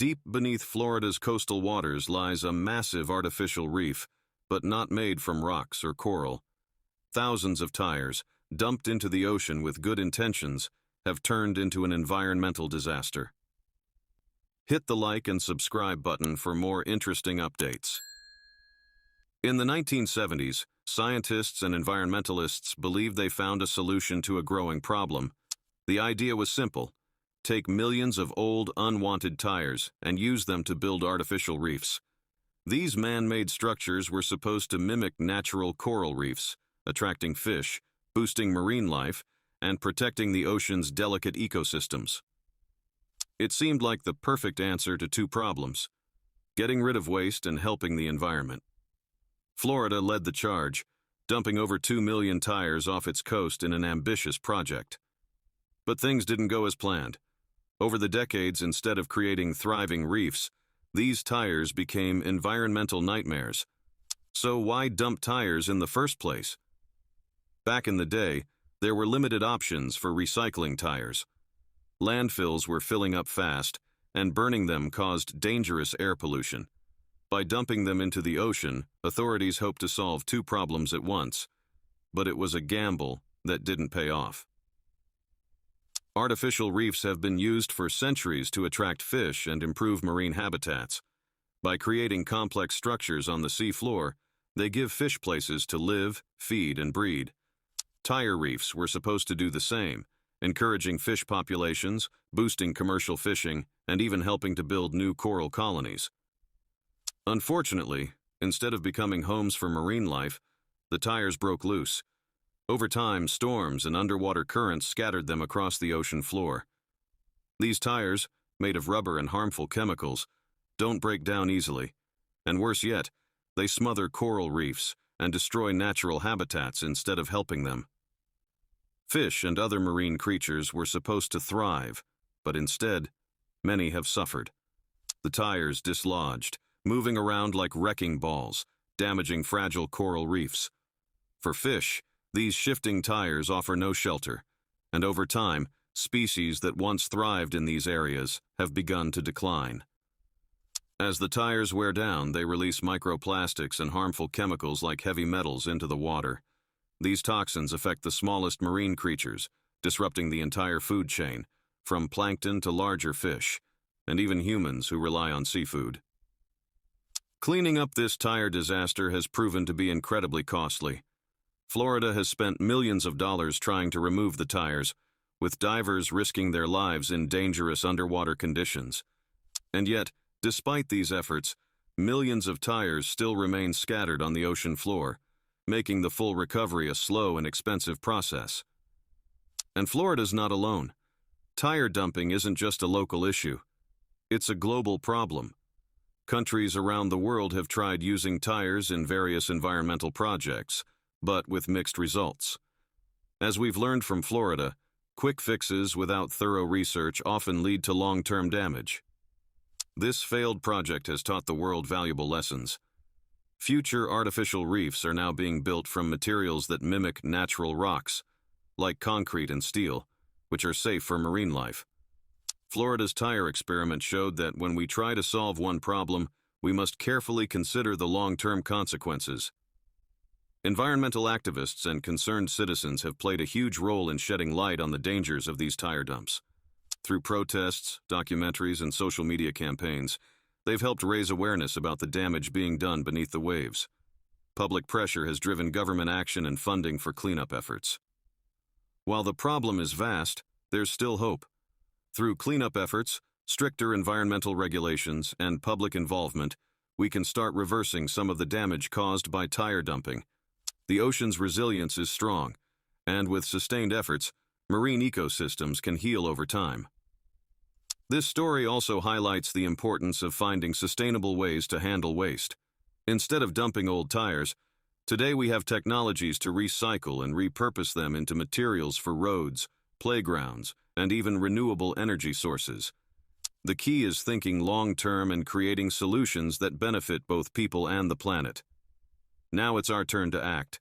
Deep beneath Florida's coastal waters lies a massive artificial reef, but not made from rocks or coral. Thousands of tires, dumped into the ocean with good intentions, have turned into an environmental disaster. Hit the like and subscribe button for more interesting updates. In the 1970s, scientists and environmentalists believed they found a solution to a growing problem. The idea was simple: take millions of old, unwanted tires and use them to build artificial reefs. These man-made structures were supposed to mimic natural coral reefs, attracting fish, boosting marine life, and protecting the ocean's delicate ecosystems. It seemed like the perfect answer to two problems: getting rid of waste and helping the environment. Florida led the charge, dumping over 2 million tires off its coast in an ambitious project. But things didn't go as planned. Over the decades, instead of creating thriving reefs, these tires became environmental nightmares. So why dump tires in the first place? Back in the day, there were limited options for recycling tires. Landfills were filling up fast, and burning them caused dangerous air pollution. By dumping them into the ocean, authorities hoped to solve two problems at once, but it was a gamble that didn't pay off. Artificial reefs have been used for centuries to attract fish and improve marine habitats. By creating complex structures on the seafloor, they give fish places to live, feed, and breed. Tire reefs were supposed to do the same, encouraging fish populations, boosting commercial fishing, and even helping to build new coral colonies. Unfortunately, instead of becoming homes for marine life, the tires broke loose. Over time, storms and underwater currents scattered them across the ocean floor. These tires, made of rubber and harmful chemicals, don't break down easily. And worse yet, they smother coral reefs and destroy natural habitats instead of helping them. Fish and other marine creatures were supposed to thrive, but instead, many have suffered. The tires dislodged, moving around like wrecking balls, damaging fragile coral reefs. For fish, these shifting tires offer no shelter, and over time, species that once thrived in these areas have begun to decline. As the tires wear down, they release microplastics and harmful chemicals like heavy metals into the water. These toxins affect the smallest marine creatures, disrupting the entire food chain, from plankton to larger fish, and even humans who rely on seafood. Cleaning up this tire disaster has proven to be incredibly costly. Florida has spent millions of dollars trying to remove the tires, with divers risking their lives in dangerous underwater conditions. And yet, despite these efforts, millions of tires still remain scattered on the ocean floor, making the full recovery a slow and expensive process. And Florida's not alone. Tire dumping isn't just a local issue. It's a global problem. Countries around the world have tried using tires in various environmental projects, but with mixed results. As we've learned from Florida, quick fixes without thorough research often lead to long-term damage. This failed project has taught the world valuable lessons. Future artificial reefs are now being built from materials that mimic natural rocks, like concrete and steel, which are safe for marine life. Florida's tire experiment showed that when we try to solve one problem, we must carefully consider the long-term consequences. Environmental activists and concerned citizens have played a huge role in shedding light on the dangers of these tire dumps. Through protests, documentaries, and social media campaigns, they've helped raise awareness about the damage being done beneath the waves. Public pressure has driven government action and funding for cleanup efforts. While the problem is vast, there's still hope. Through cleanup efforts, stricter environmental regulations, and public involvement, we can start reversing some of the damage caused by tire dumping. The ocean's resilience is strong, and with sustained efforts, marine ecosystems can heal over time. This story also highlights the importance of finding sustainable ways to handle waste. Instead of dumping old tires, today we have technologies to recycle and repurpose them into materials for roads, playgrounds, and even renewable energy sources. The key is thinking long-term and creating solutions that benefit both people and the planet. Now it's our turn to act.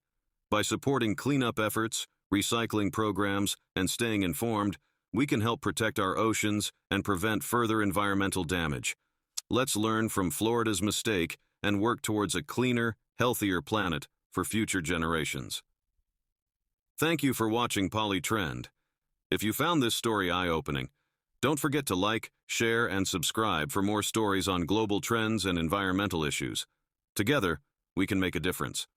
By supporting cleanup efforts, recycling programs, and staying informed, we can help protect our oceans and prevent further environmental damage. Let's learn from Florida's mistake and work towards a cleaner, healthier planet for future generations. Thank you for watching Polytrend. If you found this story eye-opening, don't forget to like, share, and subscribe for more stories on global trends and environmental issues. Together, we can make a difference.